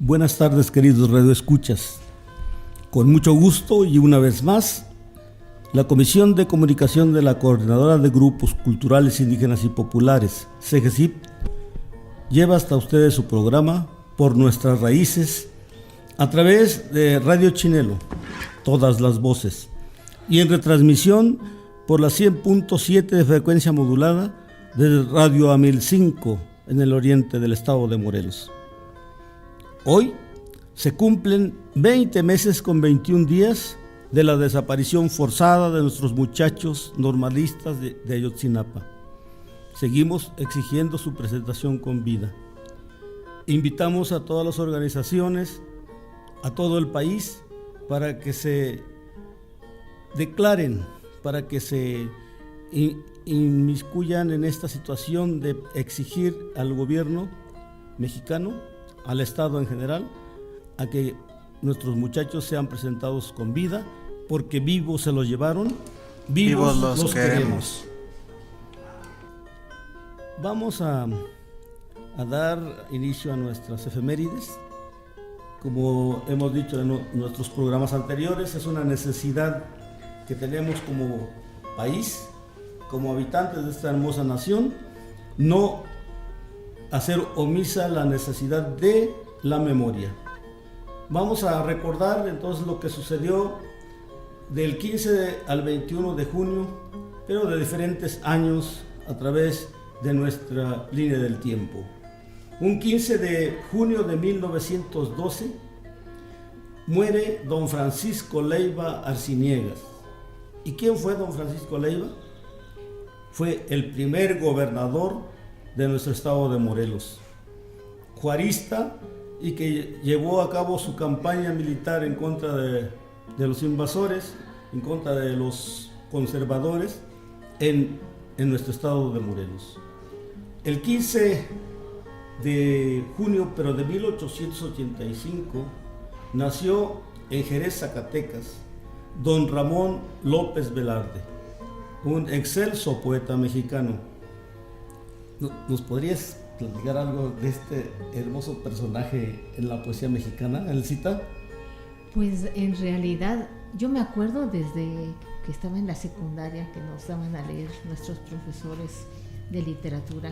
Buenas tardes, queridos radioescuchas. Con mucho gusto y una vez más, la Comisión de Comunicación de la Coordinadora de Grupos Culturales Indígenas y Populares, CEGESIP, lleva hasta ustedes su programa Por Nuestras Raíces a través de Radio Chinelo, todas las voces, y en retransmisión por la 100.7 de frecuencia modulada de Radio Amil-5 en el oriente del estado de Morelos. Hoy se cumplen 20 meses con 21 días de la desaparición forzada de nuestros muchachos normalistas de Ayotzinapa. Seguimos exigiendo su presentación con vida. Invitamos a todas las organizaciones, a todo el país, para que se declaren, para que se inmiscuyan en esta situación de exigir al gobierno mexicano, al Estado en general, a que nuestros muchachos sean presentados con vida, porque vivos se los llevaron, vivos los queremos. Vamos a dar inicio a nuestras efemérides. Como hemos dicho en nuestros programas anteriores, es una necesidad que tenemos como país, como habitantes de esta hermosa nación, no hacer omisa la necesidad de la memoria. Vamos a recordar entonces lo que sucedió del 15 al 21 de junio, pero de diferentes años a través de nuestra línea del tiempo. Un 15 de junio de 1912 muere don Francisco Leiva Arciniegas. ¿Y quién fue don Francisco Leiva? Fue el primer gobernador de nuestro estado de Morelos, juarista, y que llevó a cabo su campaña militar en contra de los invasores, en contra de los conservadores en nuestro estado de Morelos. El 15 de junio, pero de 1885, nació en Jerez, Zacatecas, don Ramón López Velarde, un excelso poeta mexicano. ¿Nos podrías platicar algo de este hermoso personaje en la poesía mexicana, Elcita? Pues en realidad yo me acuerdo desde que estaba en la secundaria que nos daban a leer nuestros profesores de literatura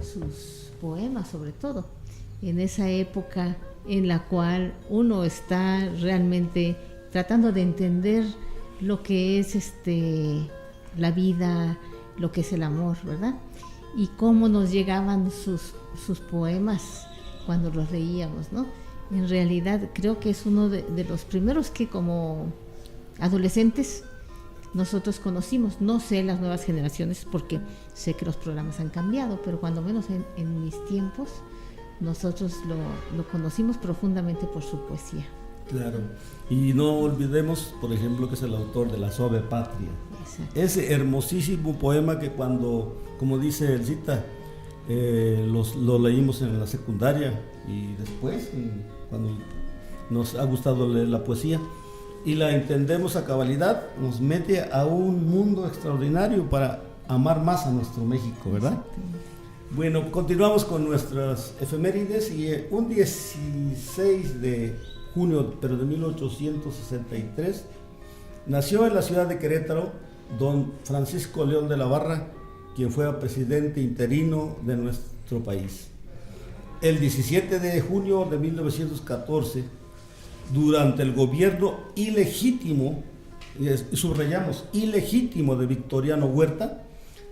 sus poemas, sobre todo en esa época en la cual uno está realmente tratando de entender lo que es la vida, lo que es el amor, ¿verdad? Y cómo nos llegaban sus poemas cuando los leíamos, ¿no? En realidad creo que es uno de los primeros que como adolescentes nosotros conocimos. No sé las nuevas generaciones porque sé que los programas han cambiado, pero cuando menos en mis tiempos nosotros lo conocimos profundamente por su poesía. Claro, y no olvidemos, por ejemplo, que es el autor de La Suave Patria. Exacto. Ese hermosísimo poema que cuando, como dice Elcita, lo leímos en la secundaria y después, cuando nos ha gustado leer la poesía y la entendemos a cabalidad, nos mete a un mundo extraordinario para amar más a nuestro México, ¿verdad? Bueno, continuamos con nuestras efemérides y un 16 de junio, pero de 1863, nació en la ciudad de Querétaro don Francisco León de la Barra, quien fue presidente interino de nuestro país. El 17 de junio de 1914, durante el gobierno ilegítimo, y subrayamos, ilegítimo de Victoriano Huerta,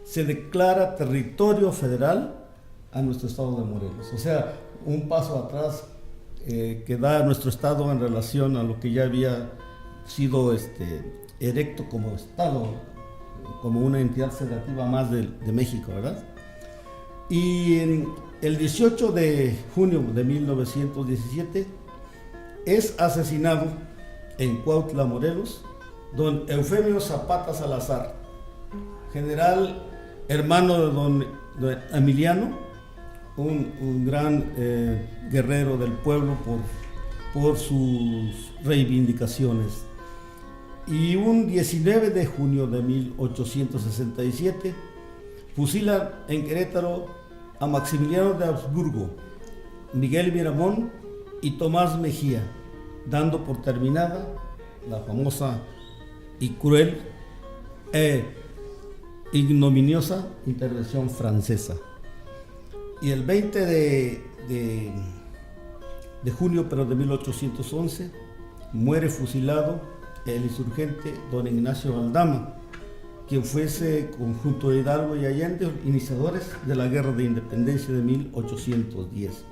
se declara territorio federal a nuestro estado de Morelos. O sea, un paso atrás que da nuestro estado en relación a lo que ya había sido erecto como estado, como una entidad federativa más de México, ¿verdad? Y el 18 de junio de 1917 es asesinado en Cuautla, Morelos, don Eufemio Zapata Salazar, general hermano de don Emiliano, un gran guerrero del pueblo por sus reivindicaciones. Y un 19 de junio de 1867 fusilan en Querétaro a Maximiliano de Habsburgo, Miguel Miramón y Tomás Mejía, dando por terminada la famosa y cruel e ignominiosa intervención francesa. Y el 20 de junio de 1811 muere fusilado el insurgente don Ignacio Aldama, quien fuese conjunto de Hidalgo y Allende, iniciadores de la Guerra de Independencia de 1810.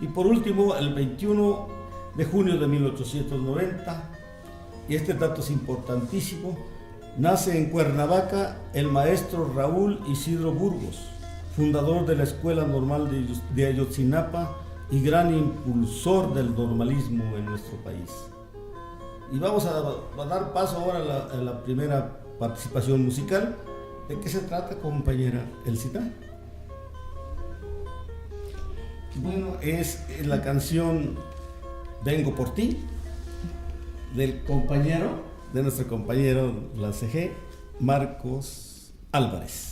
Y por último, el 21 de junio de 1890, y este dato es importantísimo, nace en Cuernavaca el maestro Raúl Isidro Burgos, fundador de la Escuela Normal de Ayotzinapa y gran impulsor del normalismo en nuestro país. Y vamos a dar paso ahora a la primera participación musical. ¿De qué se trata, compañera Elcita? Bueno, es la canción Vengo por ti, de nuestro compañero la CG, Marcos Álvarez.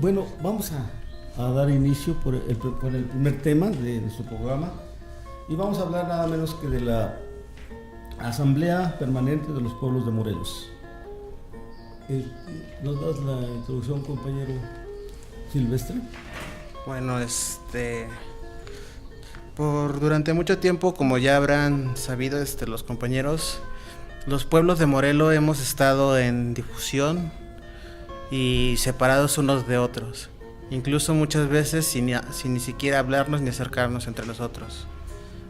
Bueno, vamos a dar inicio por el primer tema de nuestro programa y vamos a hablar nada menos que de la Asamblea Permanente de los Pueblos de Morelos. ¿Nos das la introducción, compañero Silvestre? Bueno, durante mucho tiempo, como ya habrán sabido los compañeros, los pueblos de Morelos hemos estado en difusión y separados unos de otros, incluso muchas veces sin ni siquiera hablarnos ni acercarnos entre nosotros.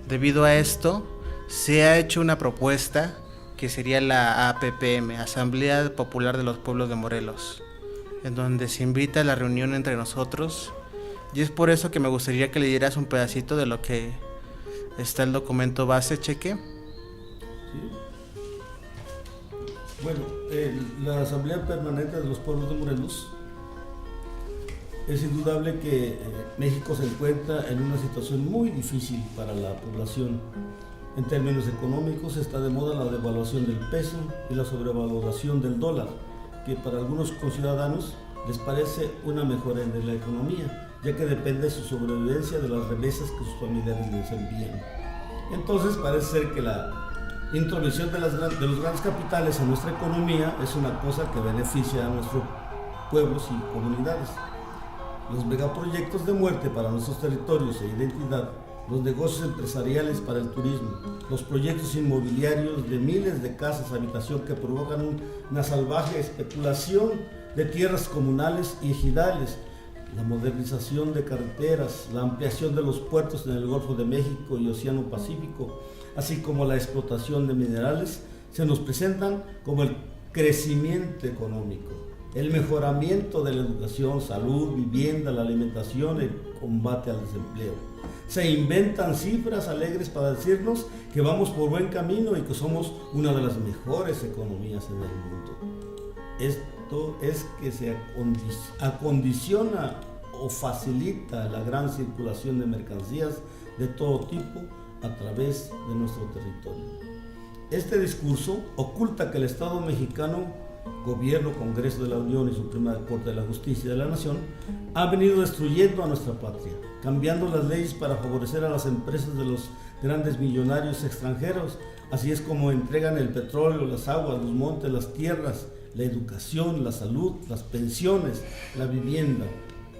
Debido a esto, se ha hecho una propuesta que sería la APPM, Asamblea Popular de los Pueblos de Morelos, en donde se invita a la reunión entre nosotros, y es por eso que me gustaría que le dieras un pedacito de lo que está el documento base, Cheque. Sí. Bueno, la Asamblea Permanente de los Pueblos de Morelos, es indudable que México se encuentra en una situación muy difícil para la población. En términos económicos está de moda la devaluación del peso y la sobrevaloración del dólar, que para algunos conciudadanos les parece una mejora en la economía, ya que depende su sobrevivencia de las remesas que sus familiares les envían. Entonces parece ser que la intromisión de los grandes capitales en nuestra economía es una cosa que beneficia a nuestros pueblos y comunidades. Los megaproyectos de muerte para nuestros territorios e identidad, los negocios empresariales para el turismo, los proyectos inmobiliarios de miles de casas habitación que provocan una salvaje especulación de tierras comunales y ejidales, la modernización de carreteras, la ampliación de los puertos en el Golfo de México y Océano Pacífico, así como la explotación de minerales, se nos presentan como el crecimiento económico, el mejoramiento de la educación, salud, vivienda, la alimentación, el combate al desempleo. Se inventan cifras alegres para decirnos que vamos por buen camino y que somos una de las mejores economías en el mundo. Esto es que se acondiciona o facilita la gran circulación de mercancías de todo tipo a través de nuestro territorio. Este discurso oculta que el Estado mexicano, Gobierno, Congreso de la Unión y Suprema Corte de la Justicia de la Nación, ha venido destruyendo a nuestra patria, cambiando las leyes para favorecer a las empresas de los grandes millonarios extranjeros. Así es como entregan el petróleo, las aguas, los montes, las tierras, la educación, la salud, las pensiones, la vivienda,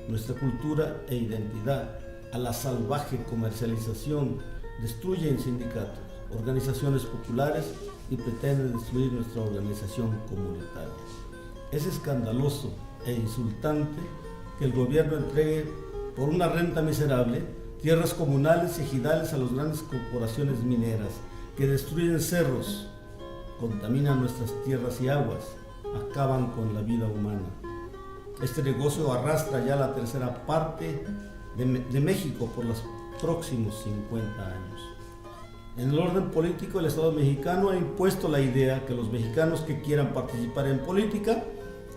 nuestra cultura e identidad a la salvaje comercialización. Destruyen sindicatos, organizaciones populares y pretenden destruir nuestra organización comunitaria. Es escandaloso e insultante que el gobierno entregue por una renta miserable tierras comunales y ejidales a las grandes corporaciones mineras que destruyen cerros, contaminan nuestras tierras y aguas, acaban con la vida humana. Este negocio arrastra ya la tercera parte de México por los próximos 50 años. En el orden político, el Estado mexicano ha impuesto la idea que los mexicanos que quieran participar en política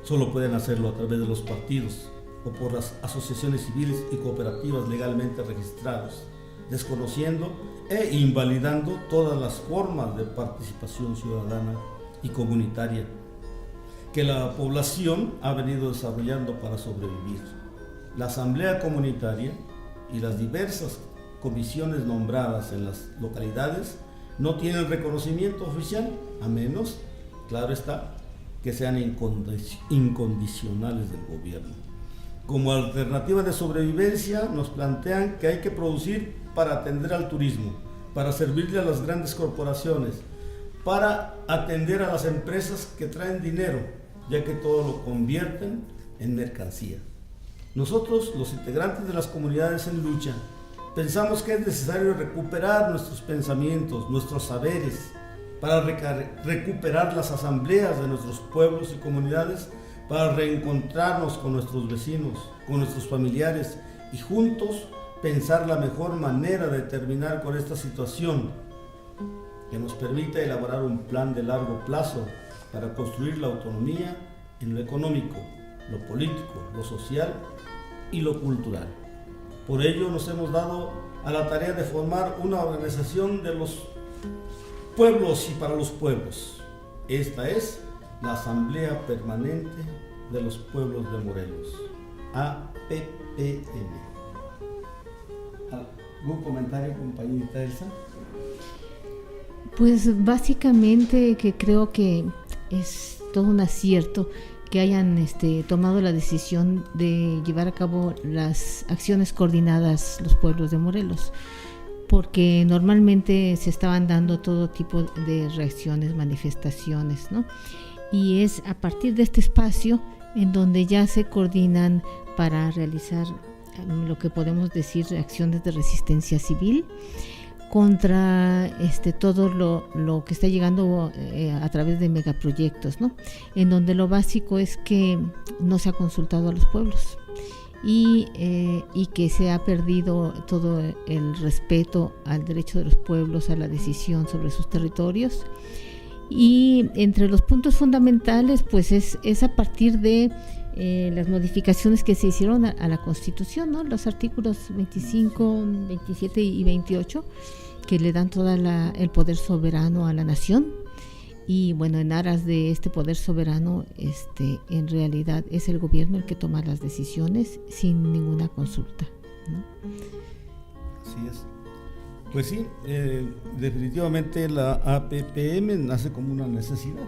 solo pueden hacerlo a través de los partidos o por las asociaciones civiles y cooperativas legalmente registradas, desconociendo e invalidando todas las formas de participación ciudadana y comunitaria que la población ha venido desarrollando para sobrevivir. La asamblea comunitaria y las diversas comisiones nombradas en las localidades no tienen reconocimiento oficial, a menos, claro está, que sean incondicionales del gobierno. Como alternativa de sobrevivencia nos plantean que hay que producir para atender al turismo, para servirle a las grandes corporaciones, para atender a las empresas que traen dinero, ya que todo lo convierten en mercancía. Nosotros, los integrantes de las comunidades en lucha, pensamos que es necesario recuperar nuestros pensamientos, nuestros saberes, para recuperar las asambleas de nuestros pueblos y comunidades, para reencontrarnos con nuestros vecinos, con nuestros familiares y juntos pensar la mejor manera de terminar con esta situación que nos permita elaborar un plan de largo plazo para construir la autonomía en lo económico, lo político, lo social y lo cultural. Por ello nos hemos dado a la tarea de formar una organización de los pueblos y para los pueblos. Esta es la Asamblea Permanente de los Pueblos de Morelos, APPM. ¿Algún comentario, compañerita Elsa? Pues básicamente que creo que es todo un acierto que hayan tomado la decisión de llevar a cabo las acciones coordinadas los pueblos de Morelos, porque normalmente se estaban dando todo tipo de reacciones, manifestaciones, ¿no? Y es a partir de este espacio en donde ya se coordinan para realizar lo que podemos decir acciones de resistencia civil contra todo lo que está llegando a través de megaproyectos, ¿no? En donde lo básico es que no se ha consultado a los pueblos y que se ha perdido todo el respeto al derecho de los pueblos a la decisión sobre sus territorios. Y entre los puntos fundamentales, pues es a partir de las modificaciones que se hicieron a la Constitución, ¿no? Los artículos 25, 27 y 28, que le dan todo el poder soberano a la nación. Y bueno, en aras de este poder soberano, en realidad es el gobierno el que toma las decisiones sin ninguna consulta, ¿no? Así es. Pues sí, definitivamente la APPM nace como una necesidad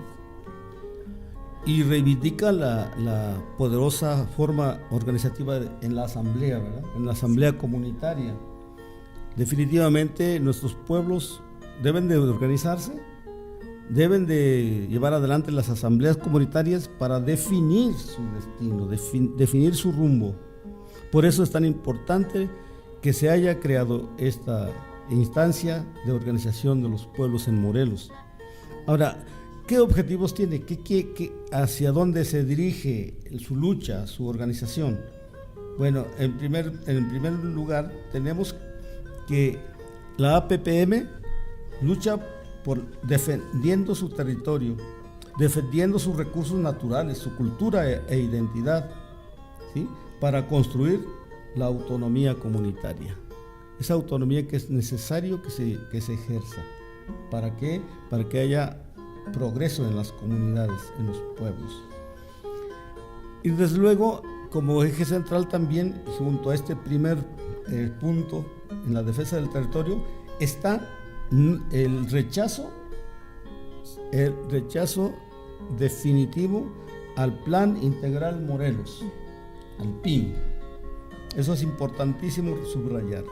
y reivindica la poderosa forma organizativa en la asamblea, ¿verdad? En la asamblea comunitaria. Definitivamente nuestros pueblos deben de organizarse, deben de llevar adelante las asambleas comunitarias para definir su destino, definir su rumbo. Por eso es tan importante que se haya creado esta instancia de organización de los pueblos en Morelos. Ahora, ¿qué objetivos tiene? ¿Hacia dónde se dirige su lucha, su organización? Bueno, en primer lugar tenemos que la APPM lucha por defendiendo su territorio, defendiendo sus recursos naturales, su cultura e identidad, ¿sí? Para construir la autonomía comunitaria. Esa autonomía que es necesario que se ejerza. ¿Para qué? Para que haya progreso en las comunidades, en los pueblos. Y desde luego, como eje central también, junto a este primer punto en la defensa del territorio, está el rechazo definitivo al Plan Integral Morelos, al PIN. Eso es importantísimo subrayar.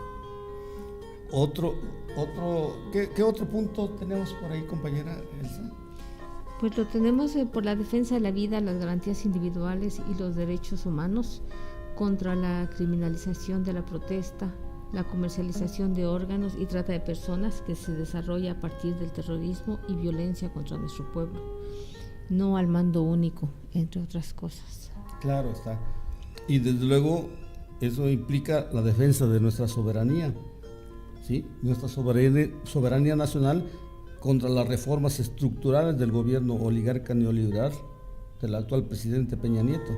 ¿Qué otro punto tenemos por ahí, compañera Elsa? Pues lo tenemos por la defensa de la vida, las garantías individuales y los derechos humanos, contra la criminalización de la protesta, la comercialización de órganos y trata de personas que se desarrolla a partir del terrorismo y violencia contra nuestro pueblo, no al mando único, entre otras cosas. Claro está. Y desde luego eso implica la defensa de nuestra soberanía, ¿sí? Nuestra soberanía nacional contra las reformas estructurales del gobierno oligarca neoliberal del actual presidente Peña Nieto.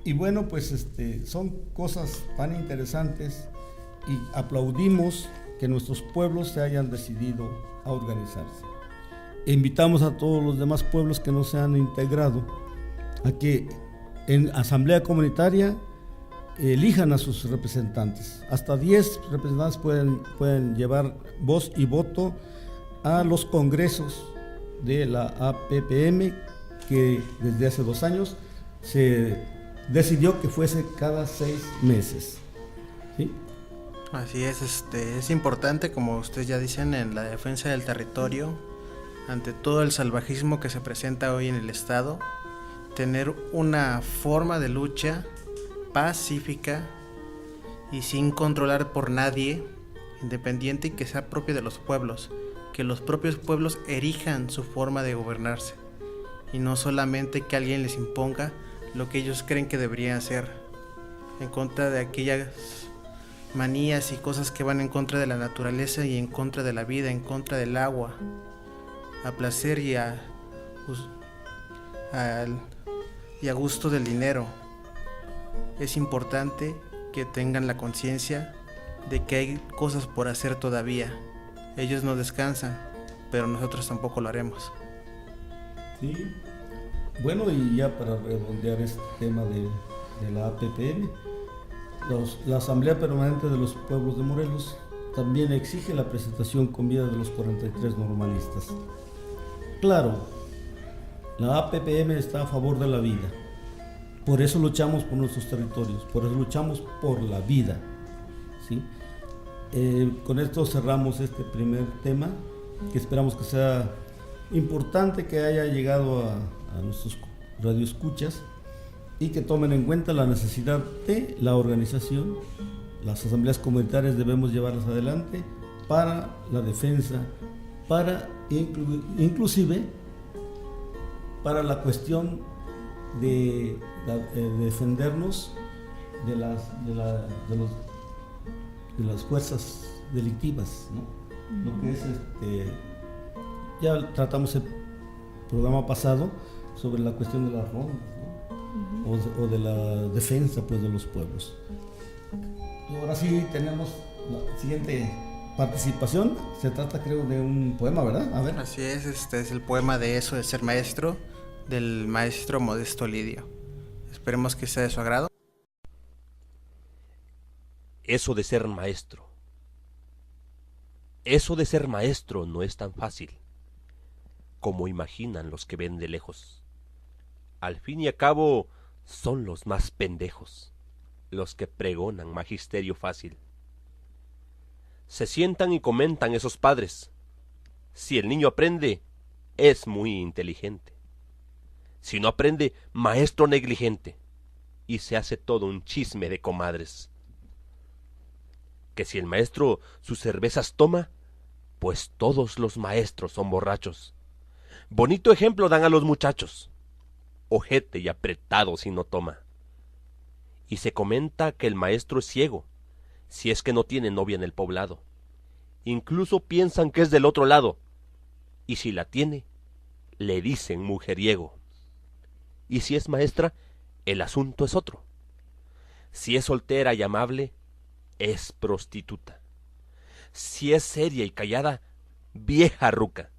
Y bueno, pues son cosas tan interesantes y aplaudimos que nuestros pueblos se hayan decidido a organizarse. E invitamos a todos los demás pueblos que no se han integrado a que en asamblea comunitaria elijan a sus representantes. Hasta 10 representantes pueden llevar voz y voto a los congresos de la APPM, que desde hace 2 años se decidió que fuese cada 6 meses. ¿Sí? Así es, es importante, como ustedes ya dicen, en la defensa del territorio, ante todo el salvajismo que se presenta hoy en el estado, tener una forma de lucha pacífica y sin controlar por nadie, independiente y que sea propia de los pueblos, que los propios pueblos erijan su forma de gobernarse y no solamente que alguien les imponga lo que ellos creen que deberían hacer, en contra de aquellas manías y cosas que van en contra de la naturaleza y en contra de la vida, en contra del agua, a placer y a gusto del dinero. Es importante que tengan la conciencia de que hay cosas por hacer todavía. Ellos no descansan, pero nosotros tampoco lo haremos. Sí. Bueno, y ya para redondear este tema de la APPM, la Asamblea Permanente de los Pueblos de Morelos también exige la presentación con vida de los 43 normalistas. Claro, la APPM está a favor de la vida. Por eso luchamos por nuestros territorios, por eso luchamos por la vida, ¿sí? Con esto cerramos este primer tema, que esperamos que sea importante, que haya llegado a nuestros radioescuchas y que tomen en cuenta la necesidad de la organización. Las asambleas comunitarias debemos llevarlas adelante para la defensa, para inclusive para la cuestión de defendernos de las fuerzas delictivas, ¿no? Lo que es ya tratamos el programa pasado sobre la cuestión de las rondas, ¿no? O de la defensa, pues, de los pueblos. Y ahora sí tenemos la siguiente participación. Se trata, creo, de un poema, ¿verdad? A ver. Así es, este es el poema de Eso de ser maestro, del maestro Modesto Lidio. Esperemos que sea de su agrado. Eso de ser maestro. Eso de ser maestro no es tan fácil como imaginan los que ven de lejos. Al fin y a cabo, son los más pendejos los que pregonan magisterio fácil. Se sientan y comentan esos padres. Si el niño aprende, es muy inteligente. Si no aprende, maestro negligente. Y se hace todo un chisme de comadres. Que si el maestro sus cervezas toma, pues todos los maestros son borrachos. Bonito ejemplo dan a los muchachos. Ojete y apretado si no toma. Y se comenta que el maestro es ciego, si es que no tiene novia en el poblado. Incluso piensan que es del otro lado, y si la tiene, le dicen mujeriego. Y si es maestra, el asunto es otro. Si es soltera y amable, es prostituta. Si es seria y callada, vieja ruca.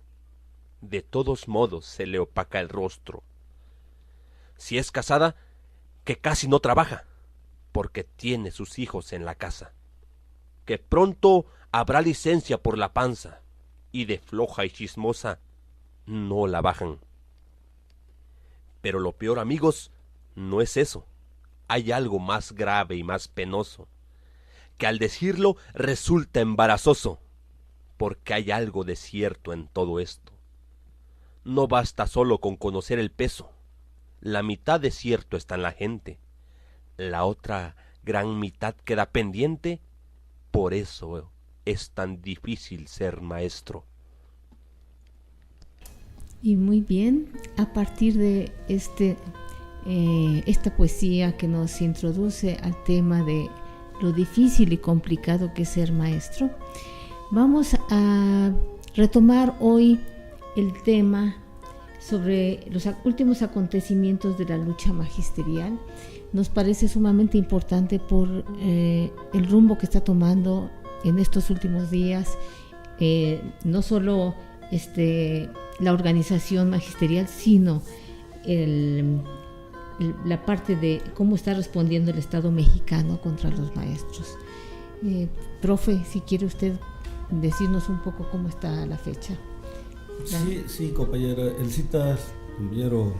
De todos modos se le opaca el rostro. Si es casada, que casi no trabaja, porque tiene sus hijos en la casa. Que pronto habrá licencia por la panza, y de floja y chismosa no la bajan. Pero lo peor, amigos, no es eso. Hay algo más grave y más penoso, que al decirlo resulta embarazoso, porque hay algo de cierto en todo esto. No basta solo con conocer el peso. La mitad de cierto está en la gente. La otra gran mitad queda pendiente. Por eso es tan difícil ser maestro. Y muy bien, a partir de esta poesía que nos introduce al tema de lo difícil y complicado que es ser maestro, vamos a retomar hoy el tema sobre los últimos acontecimientos de la lucha magisterial. Nos parece sumamente importante por el rumbo que está tomando en estos últimos días, no solo la organización magisterial, sino la parte de cómo está respondiendo el Estado mexicano contra los maestros. Profe, si quiere usted decirnos un poco cómo está la fecha. Sí, compañera. El CITA, compañero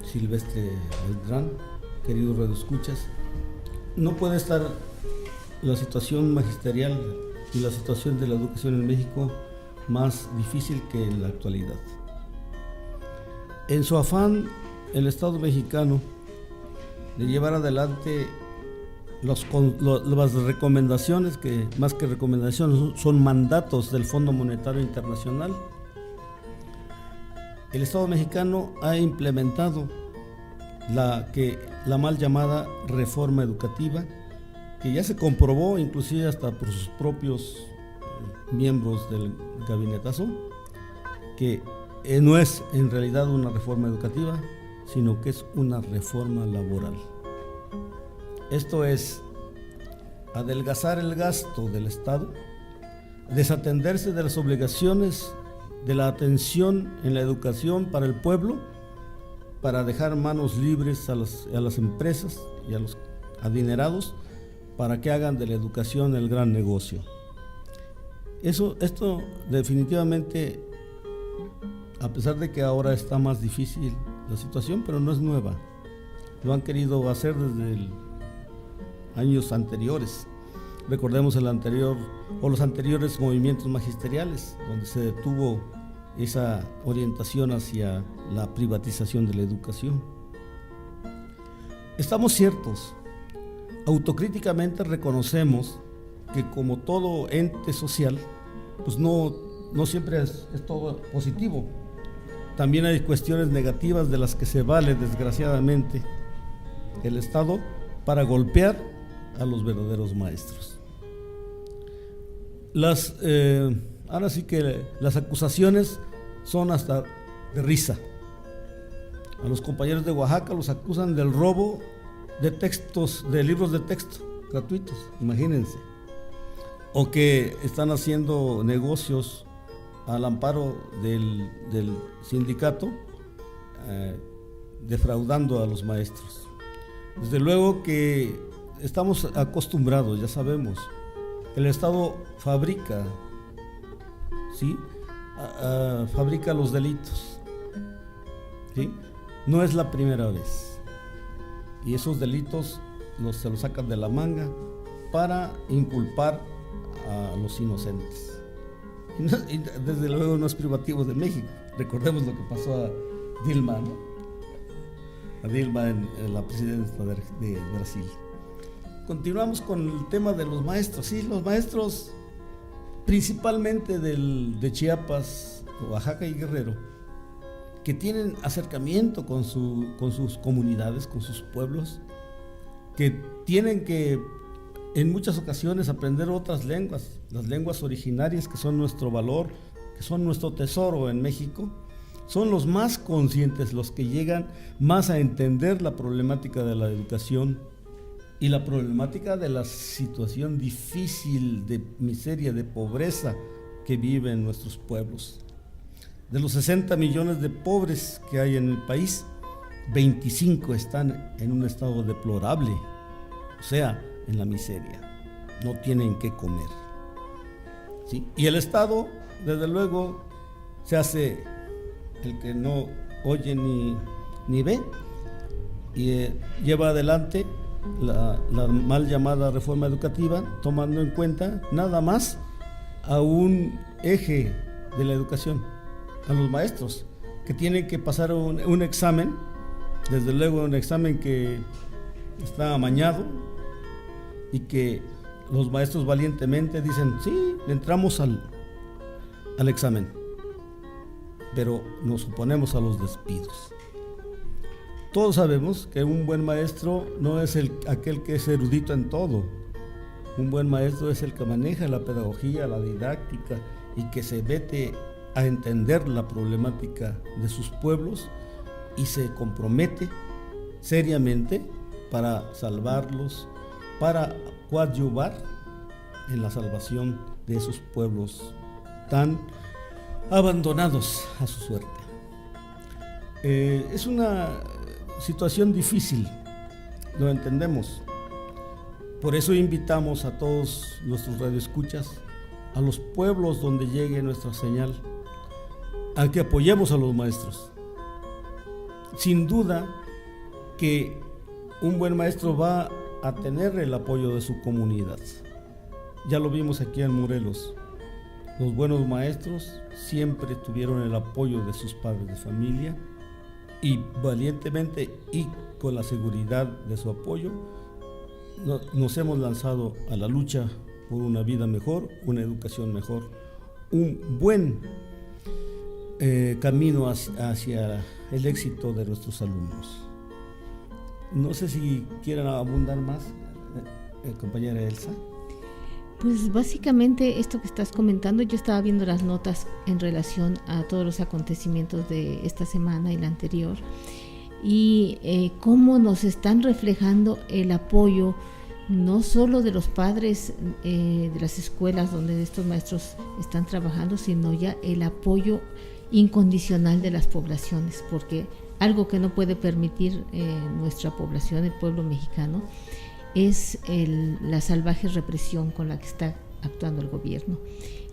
Silvestre Beltrán, queridos radioescuchas, no puede estar la situación magisterial y la situación de la educación en México más difícil que en la actualidad. En su afán, el Estado mexicano de llevar adelante las recomendaciones, que más que recomendaciones son mandatos del Fondo Monetario Internacional, el Estado mexicano ha implementado la mal llamada reforma educativa, que ya se comprobó inclusive hasta por sus propios miembros del gabinetazo, que no es en realidad una reforma educativa, sino que es una reforma laboral. Esto es adelgazar el gasto del Estado, desatenderse de las obligaciones de la atención en la educación para el pueblo, para dejar manos libres a las empresas y a los adinerados para que hagan de la educación el gran negocio. Esto definitivamente, a pesar de que ahora está más difícil la situación, pero no es nueva. Lo han querido hacer desde años anteriores. Recordemos los anteriores movimientos magisteriales, donde se detuvo esa orientación hacia la privatización de la educación. Estamos ciertos, autocríticamente reconocemos que como todo ente social, pues no siempre es todo positivo. También hay cuestiones negativas de las que se vale, desgraciadamente, el Estado para golpear a los verdaderos maestros. Ahora sí que las acusaciones son hasta de risa. A los compañeros de Oaxaca los acusan del robo de textos, de libros de texto gratuitos, imagínense. O que están haciendo negocios al amparo del sindicato, defraudando a los maestros. Desde luego que estamos acostumbrados, ya sabemos, el Estado fabrica, ¿sí? Fabrica los delitos, ¿sí? No es la primera vez. Y esos delitos se los sacan de la manga para inculpar a los inocentes. Y desde luego no es privativo de México. Recordemos lo que pasó a Dilma, ¿no? A Dilma en la presidencia de Brasil. Continuamos con el tema de los maestros. Sí, los maestros, principalmente de Chiapas, Oaxaca y Guerrero, que tienen acercamiento con sus comunidades, con sus pueblos, que tienen que en muchas ocasiones aprender otras lenguas, las lenguas originarias que son nuestro valor, que son nuestro tesoro en México, son los más conscientes, los que llegan más a entender la problemática de la educación y la problemática de la situación difícil de miseria, de pobreza que viven nuestros pueblos. De los 60 millones de pobres que hay en el país, 25 están en un estado deplorable, o sea, en la miseria, no tienen qué comer, ¿sí? Y el Estado, desde luego, se hace el que no oye ni ve, y lleva adelante la mal llamada reforma educativa, tomando en cuenta nada más a un eje de la educación, a los maestros, que tienen que pasar un examen, desde luego un examen que está amañado, y que los maestros valientemente dicen, sí, entramos al examen, pero nos oponemos a los despidos. Todos sabemos que un buen maestro no es aquel que es erudito en todo. Un buen maestro es el que maneja la pedagogía, la didáctica, y que se mete a entender la problemática de sus pueblos y se compromete seriamente para salvarlos, para coadyuvar en la salvación de esos pueblos tan abandonados a su suerte. Es una situación difícil, lo entendemos. Por eso invitamos a todos nuestros radioescuchas, a los pueblos donde llegue nuestra señal, a que apoyemos a los maestros. Sin duda que un buen maestro va a tener el apoyo de su comunidad. Ya lo vimos aquí en Morelos. Los buenos maestros siempre tuvieron el apoyo de sus padres de familia y valientemente y con la seguridad de su apoyo nos hemos lanzado a la lucha por una vida mejor, una educación mejor, un buen camino hacia el éxito de nuestros alumnos. No sé si quieran abundar más, compañera Elsa. Pues básicamente esto que estás comentando, yo estaba viendo las notas en relación a todos los acontecimientos de esta semana y la anterior, y cómo nos están reflejando el apoyo no solo de los padres de las escuelas donde estos maestros están trabajando, sino ya el apoyo incondicional de las poblaciones, porque algo que no puede permitir nuestra población, el pueblo mexicano, es la salvaje represión con la que está actuando el gobierno.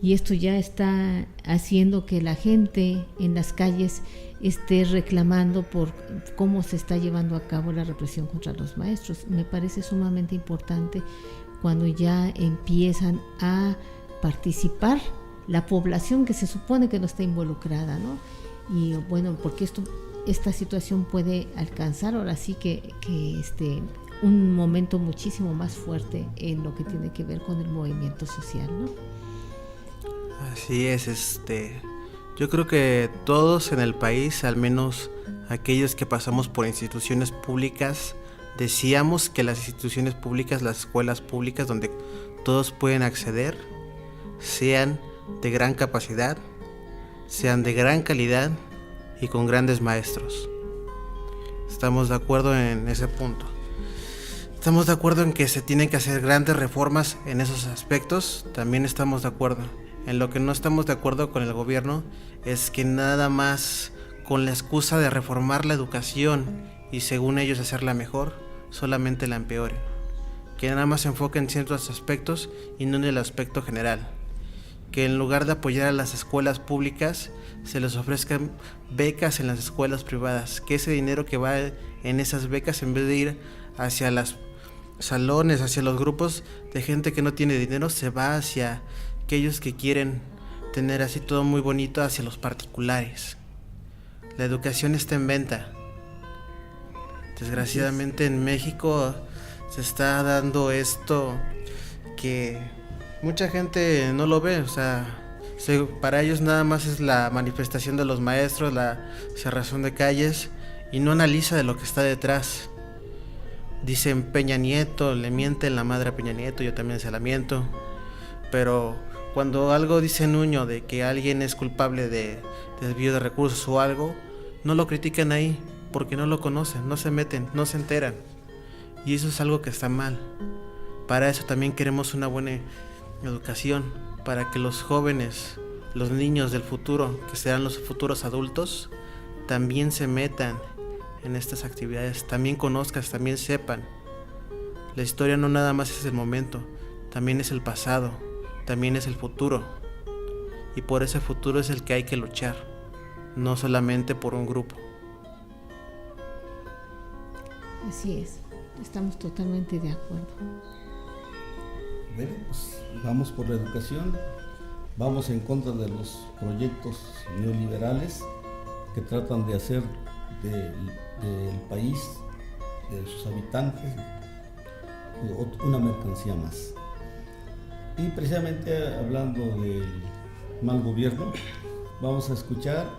Y esto ya está haciendo que la gente en las calles esté reclamando por cómo se está llevando a cabo la represión contra los maestros. Me parece sumamente importante cuando ya empiezan a participar la población que se supone que no está involucrada, ¿no? Y bueno, porque esta situación puede alcanzar ahora sí que un momento muchísimo más fuerte en lo que tiene que ver con el movimiento social, ¿no? Así es, yo creo que todos en el país, al menos aquellos que pasamos por instituciones públicas, decíamos que las instituciones públicas, las escuelas públicas donde todos pueden acceder, sean de gran capacidad, sean de gran calidad y con grandes maestros. Estamos de acuerdo en ese punto. Estamos de acuerdo en que se tienen que hacer grandes reformas en esos aspectos. También estamos de acuerdo. En lo que no estamos de acuerdo con el gobierno es que nada más con la excusa de reformar la educación y según ellos hacerla mejor, solamente la empeoren. Que nada más se enfoque en ciertos aspectos y no en el aspecto general. Que en lugar de apoyar a las escuelas públicas, se les ofrezcan becas en las escuelas privadas. Que ese dinero que va en esas becas, en vez de ir hacia los salones, hacia los grupos de gente que no tiene dinero, se va hacia aquellos que quieren tener así todo muy bonito, hacia los particulares. La educación está en venta. Desgraciadamente en México se está dando esto que mucha gente no lo ve, o sea, para ellos nada más es la manifestación de los maestros, la cerrazón de calles y no analiza de lo que está detrás. Dicen Peña Nieto, le mienten la madre a Peña Nieto, yo también se la miento, pero cuando algo dice Nuño de que alguien es culpable de desvío de recursos o algo, no lo critican ahí porque no lo conocen, no se meten, no se enteran. Y eso es algo que está mal. Para eso también queremos una buena educación, para que los jóvenes, los niños del futuro, que serán los futuros adultos, también se metan en estas actividades, también conozcan, también sepan. La historia no nada más es el momento, también es el pasado, también es el futuro. Y por ese futuro es el que hay que luchar, no solamente por un grupo. Así es, estamos totalmente de acuerdo. Bueno, pues vamos por la educación, vamos en contra de los proyectos neoliberales que tratan de hacer del país, de sus habitantes, una mercancía más. Y precisamente hablando del mal gobierno, vamos a escuchar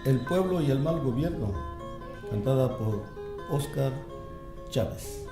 El pueblo y el mal gobierno, cantada por Óscar Chávez.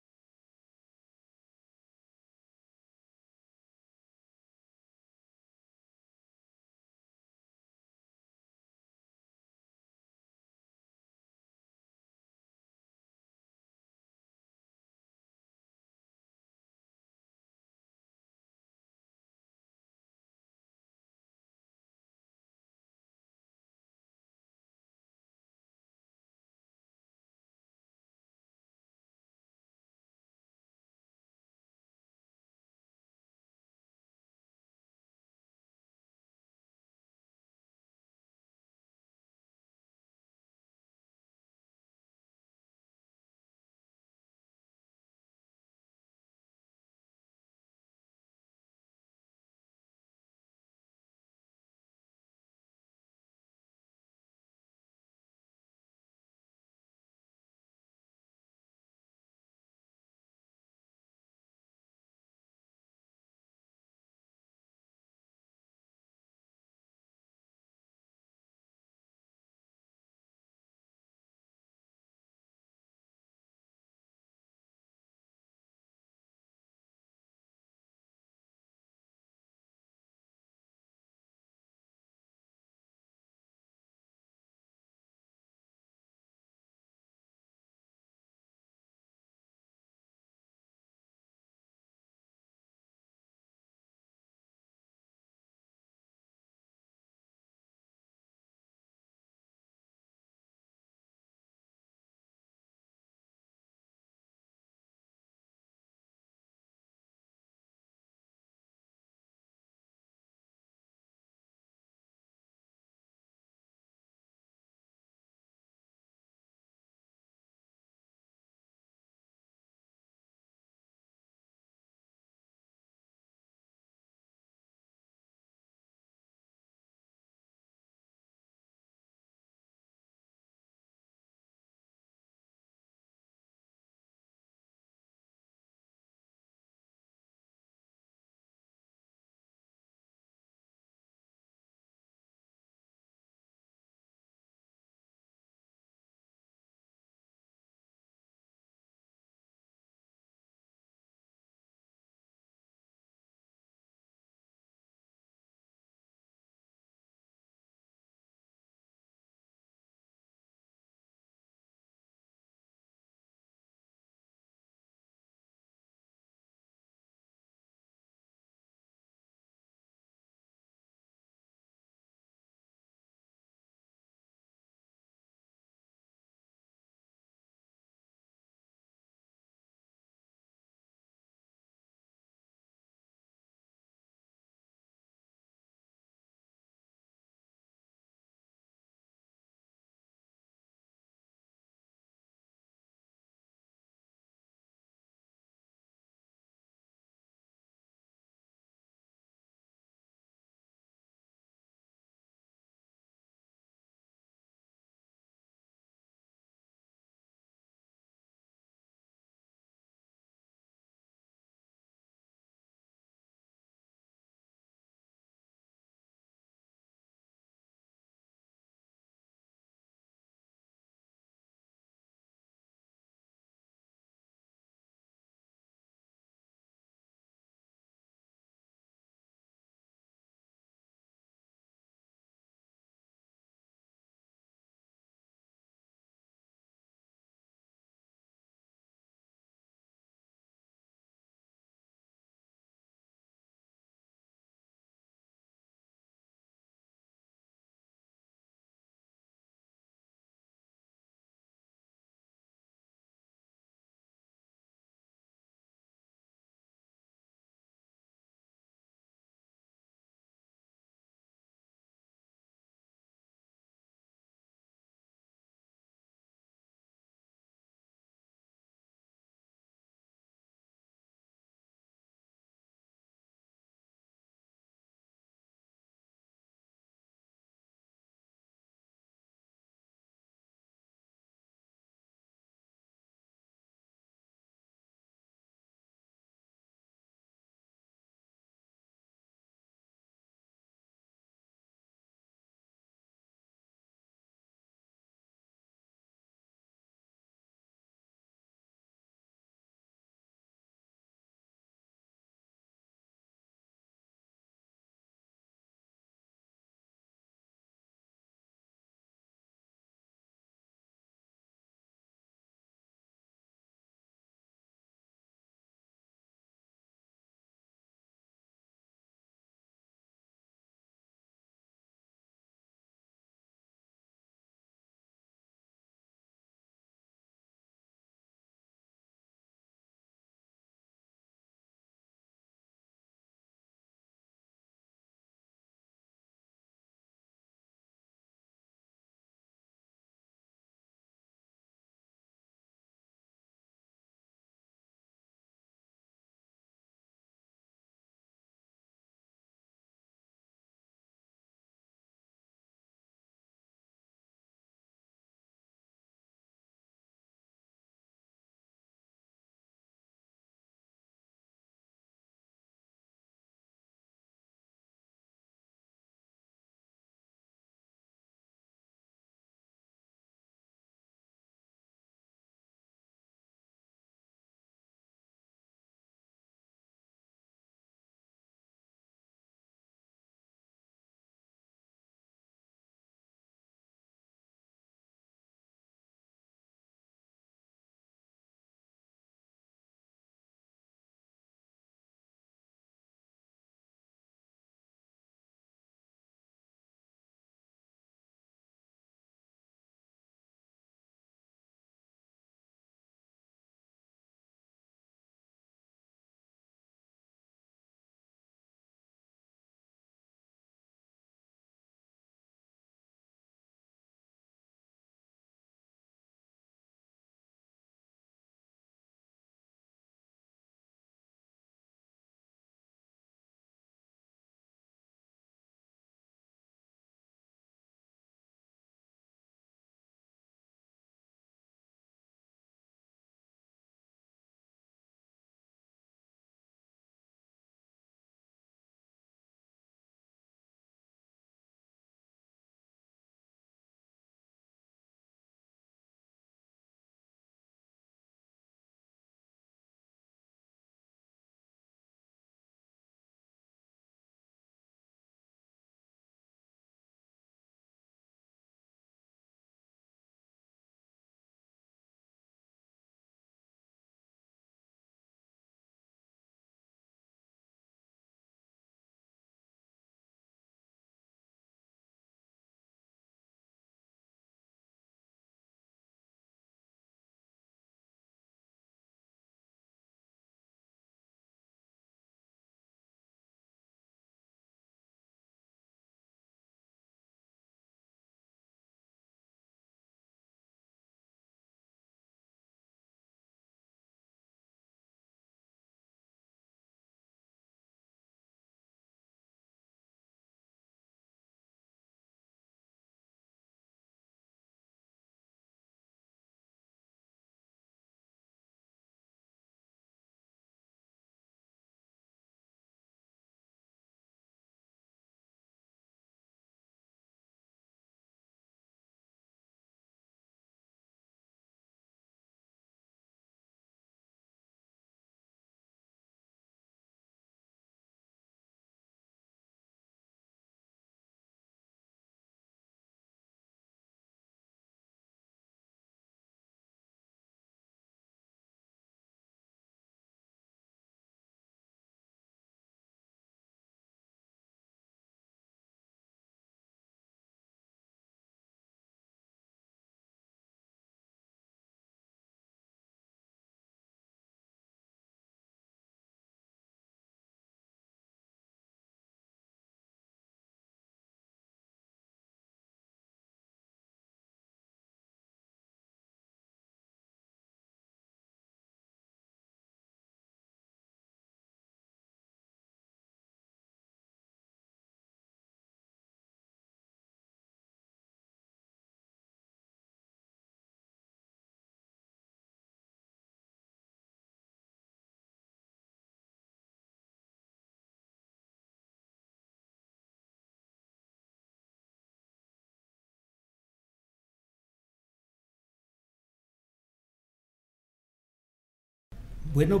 Bueno,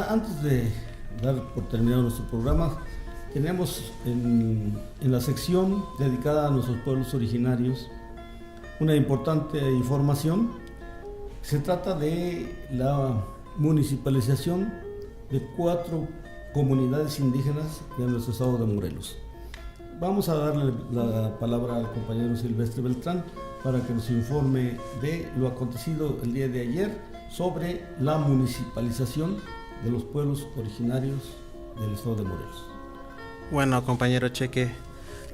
antes de dar por terminado nuestro programa, tenemos en la sección dedicada a nuestros pueblos originarios una importante información. Se trata de la municipalización de 4 comunidades indígenas de nuestro estado de Morelos. Vamos a darle la palabra al compañero Silvestre Beltrán para que nos informe de lo acontecido el día de ayer sobre la municipalización de los pueblos originarios del estado de Morelos. Bueno, compañero Cheque,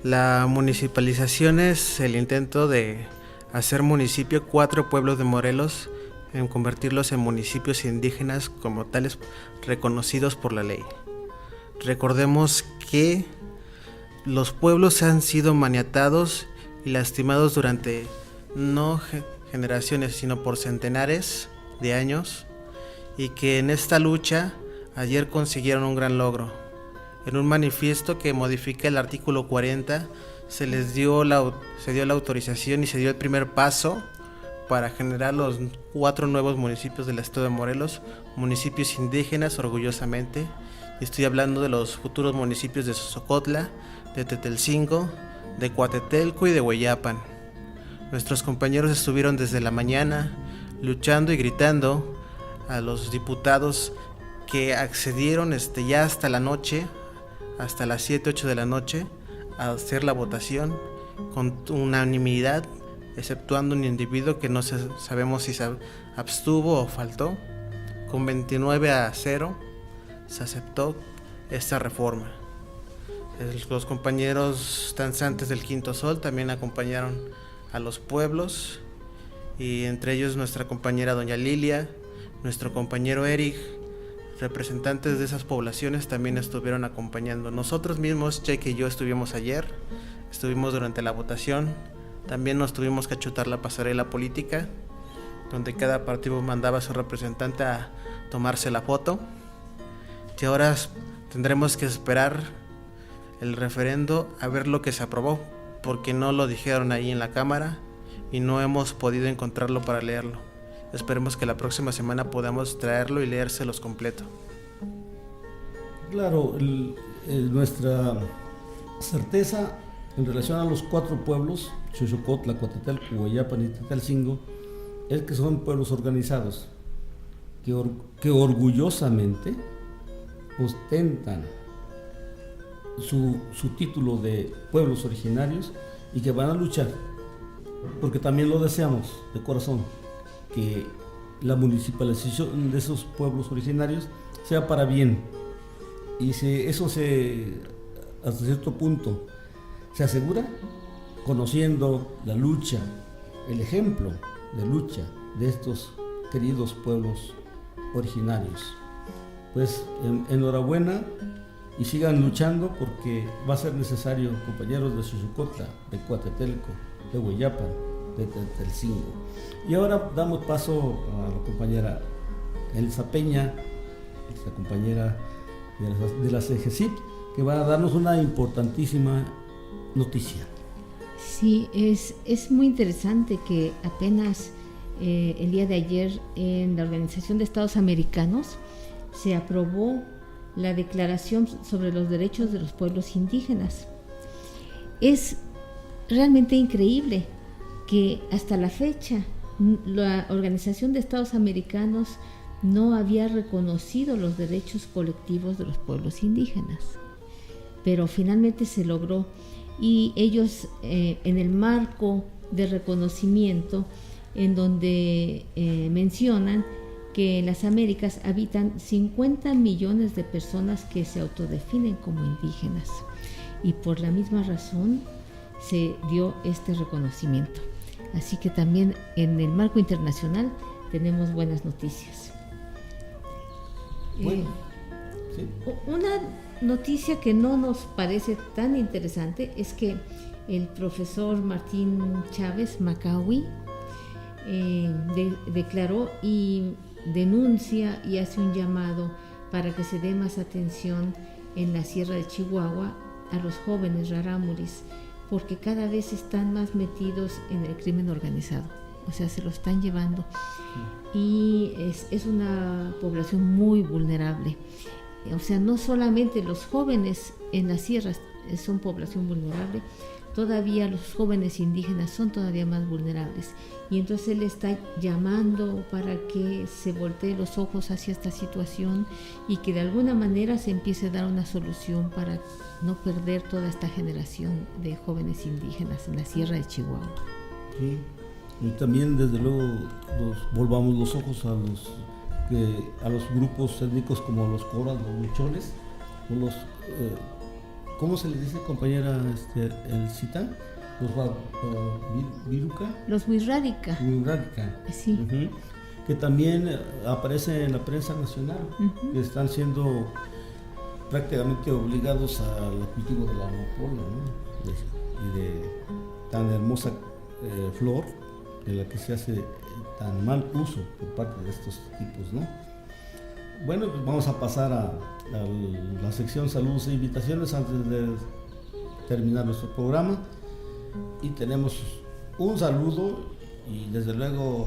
la municipalización es el intento de hacer municipio 4 pueblos de Morelos, en convertirlos en municipios indígenas como tales reconocidos por la ley. Recordemos que los pueblos han sido maniatados y lastimados durante no generaciones, sino por centenares de años, y que en esta lucha ayer consiguieron un gran logro. En un manifiesto que modifica el artículo 40 se dio la autorización y se dio el primer paso para generar los 4 nuevos municipios del estado de Morelos, municipios indígenas orgullosamente. Estoy hablando de los futuros municipios de Sosocotla, de Tetelcingo, de Coatetelco y de Hueyapan. Nuestros compañeros estuvieron desde la mañana luchando y gritando a los diputados que accedieron ya hasta la noche, hasta las 7, 8 de la noche, a hacer la votación con unanimidad, exceptuando un individuo que no sabemos si se abstuvo o faltó. Con 29-0 se aceptó esta reforma. Los compañeros danzantes del Quinto Sol también acompañaron a los pueblos, y entre ellos nuestra compañera doña Lilia, nuestro compañero Eric. Representantes de esas poblaciones también estuvieron acompañando. Nosotros mismos, Cheque y yo, estuvimos ayer, estuvimos durante la votación. También nos tuvimos que chutar la pasarela política, donde cada partido mandaba a su representante a tomarse la foto. Y ahora tendremos que esperar el referendo a ver lo que se aprobó, porque no lo dijeron ahí en la cámara y no hemos podido encontrarlo para leerlo. Esperemos que la próxima semana podamos traerlo y leérselos completo. Claro, nuestra certeza en relación a los 4 pueblos, Xochocotla, Coatetelco, Hueyapan y Tetelcingo, es que son pueblos organizados, que orgullosamente ostentan su título de pueblos originarios y que van a luchar, porque también lo deseamos de corazón, que la municipalización de esos pueblos originarios sea para bien, y eso hasta cierto punto se asegura conociendo la lucha, el ejemplo de lucha de estos queridos pueblos originarios. Pues enhorabuena y sigan luchando, porque va a ser necesario, compañeros de Xochocotla, de Coatetelco, de Hueyapan, de Tetelcingo. Y ahora damos paso a la compañera Elsa Peña, la compañera de la CGCIP, que va a darnos una importantísima noticia. Sí, es muy interesante que apenas el día de ayer en la Organización de Estados Americanos se aprobó la Declaración sobre los Derechos de los Pueblos Indígenas. Es realmente increíble que hasta la fecha la Organización de Estados Americanos no había reconocido los derechos colectivos de los pueblos indígenas, pero finalmente se logró, y ellos en el marco de reconocimiento, en donde mencionan que en las Américas habitan 50 millones de personas que se autodefinen como indígenas, y por la misma razón se dio este reconocimiento. Así que también en el marco internacional tenemos buenas noticias. Bueno, sí. Una noticia que no nos parece tan interesante es que el profesor Martín Chávez Macahui declaró y denuncia y hace un llamado para que se dé más atención en la Sierra de Chihuahua a los jóvenes rarámuris, porque cada vez están más metidos en el crimen organizado. o sea, se lo están llevando. Y es una población muy vulnerable. O sea, no solamente los jóvenes en las sierras son población vulnerable, todavía los jóvenes indígenas son todavía más vulnerables. Y entonces él está llamando para que se voltee los ojos hacia esta situación y que de alguna manera se empiece a dar una solución para no perder toda esta generación de jóvenes indígenas en la sierra de Chihuahua. Sí. Y también, desde luego, volvamos los ojos a los grupos étnicos como los coras, los huicholes, o los, ¿cómo se les dice, compañera, el cita? Los viruca. Los Wixárika. Sí. Uh-huh. Que también aparece en la prensa nacional, uh-huh. Que están siendo prácticamente obligados al cultivo de la amapola, ¿no? Y de tan hermosa flor, de la que se hace tan mal uso por parte de estos tipos, ¿no? Bueno, pues vamos a pasar a la sección saludos e invitaciones antes de terminar nuestro programa. Y tenemos un saludo y desde luego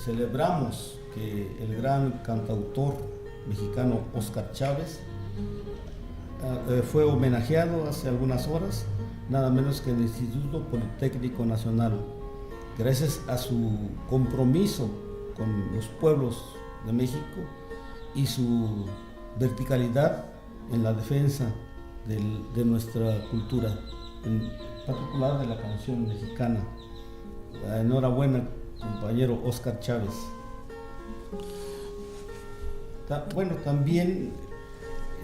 celebramos que el gran cantautor mexicano Óscar Chávez fue homenajeado hace algunas horas, nada menos que en el Instituto Politécnico Nacional, gracias a su compromiso con los pueblos de México y su verticalidad en la defensa de nuestra cultura, en particular de la canción mexicana. Enhorabuena, compañero Óscar Chávez. Bueno, también,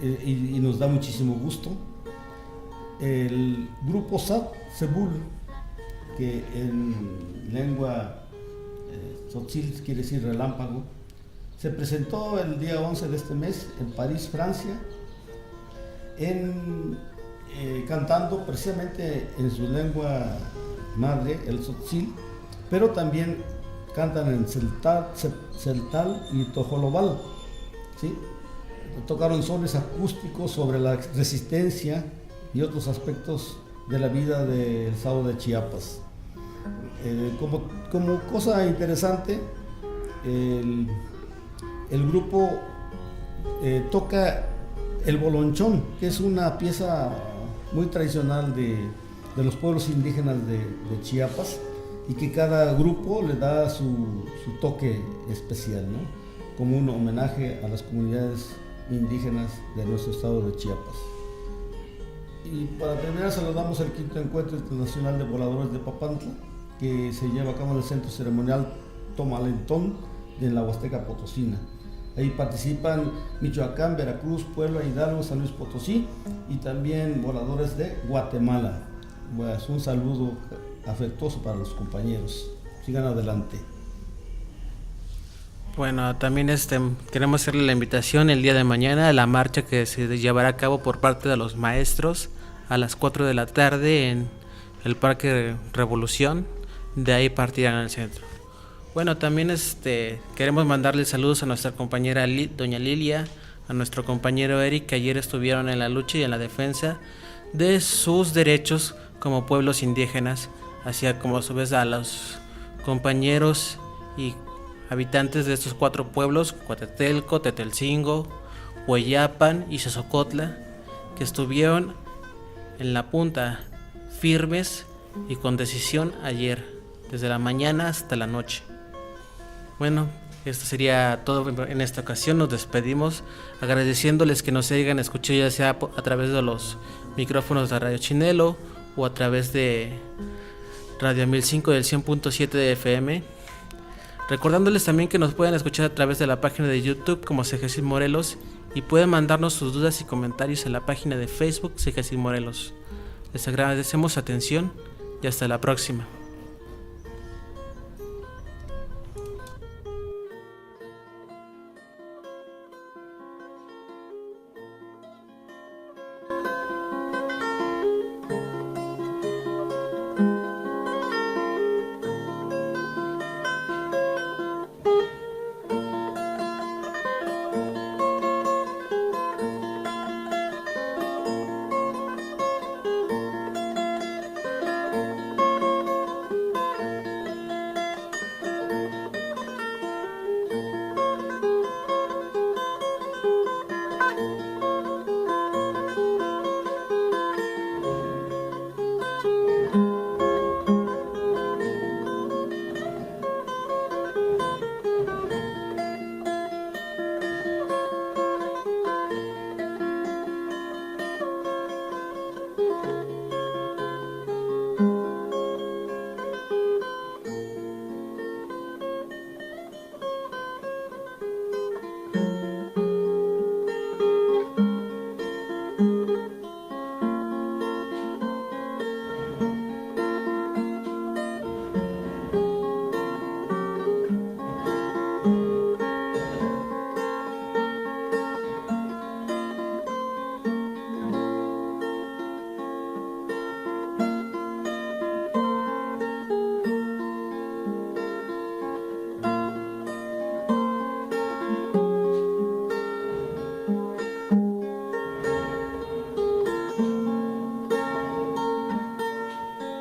y nos da muchísimo gusto, el grupo Sebul, que en lengua tzotzil quiere decir relámpago, se presentó el día 11 de este mes en París, Francia, cantando precisamente en su lengua madre, el tzotzil, pero también cantan en celtal y tojolobal, ¿sí? Tocaron sones acústicos sobre la resistencia y otros aspectos de la vida del estado de Chiapas. Como cosa interesante, el grupo toca el bolonchón, que es una pieza muy tradicional de los pueblos indígenas de Chiapas, y que cada grupo le da su toque especial, ¿no? Como un homenaje a las comunidades indígenas de nuestro estado de Chiapas. Y para terminar, saludamos el quinto encuentro internacional de voladores de Papantla, que se lleva a cabo en el centro ceremonial Tomalentón de la Huasteca Potosina. Ahí participan Michoacán, Veracruz, Puebla, Hidalgo, San Luis Potosí y también voladores de Guatemala. Pues un saludo afectuoso para los compañeros. Sigan adelante. Bueno, también queremos hacerle la invitación el día de mañana a la marcha que se llevará a cabo por parte de los maestros a las 4 de la tarde en el Parque Revolución. De ahí partirán al centro. Bueno, también queremos mandarle saludos a nuestra compañera doña Lilia, a nuestro compañero Eric, que ayer estuvieron en la lucha y en la defensa de sus derechos como pueblos indígenas, así como a su vez a los compañeros y habitantes de estos 4 pueblos, Coatetelco, Tetelcingo, Hueyapan y Sosocotla, que estuvieron en la punta, firmes y con decisión ayer, desde la mañana hasta la noche. Bueno, esto sería todo en esta ocasión. Nos despedimos agradeciéndoles que nos hayan escuchado, ya sea a través de los micrófonos de Radio Chinelo o a través de Radio 1005 del 100.7 de FM. Recordándoles también que nos pueden escuchar a través de la página de YouTube como Cegesil Morelos y pueden mandarnos sus dudas y comentarios en la página de Facebook Cegesil Morelos. Les agradecemos su atención y hasta la próxima.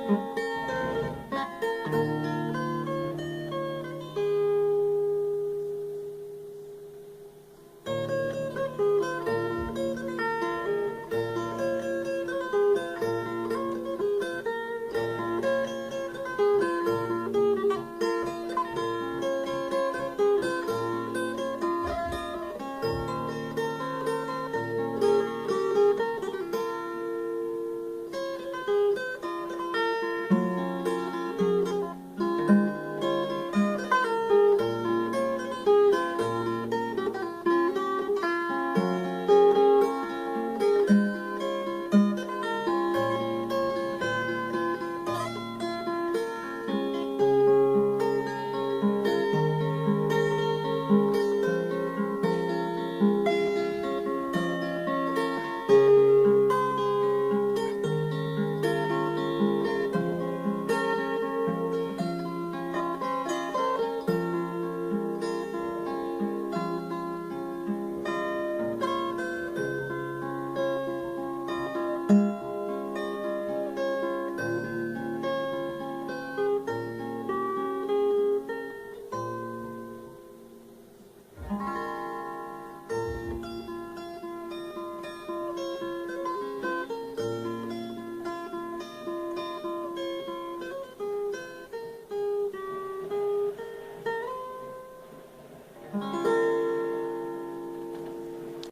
Thank you.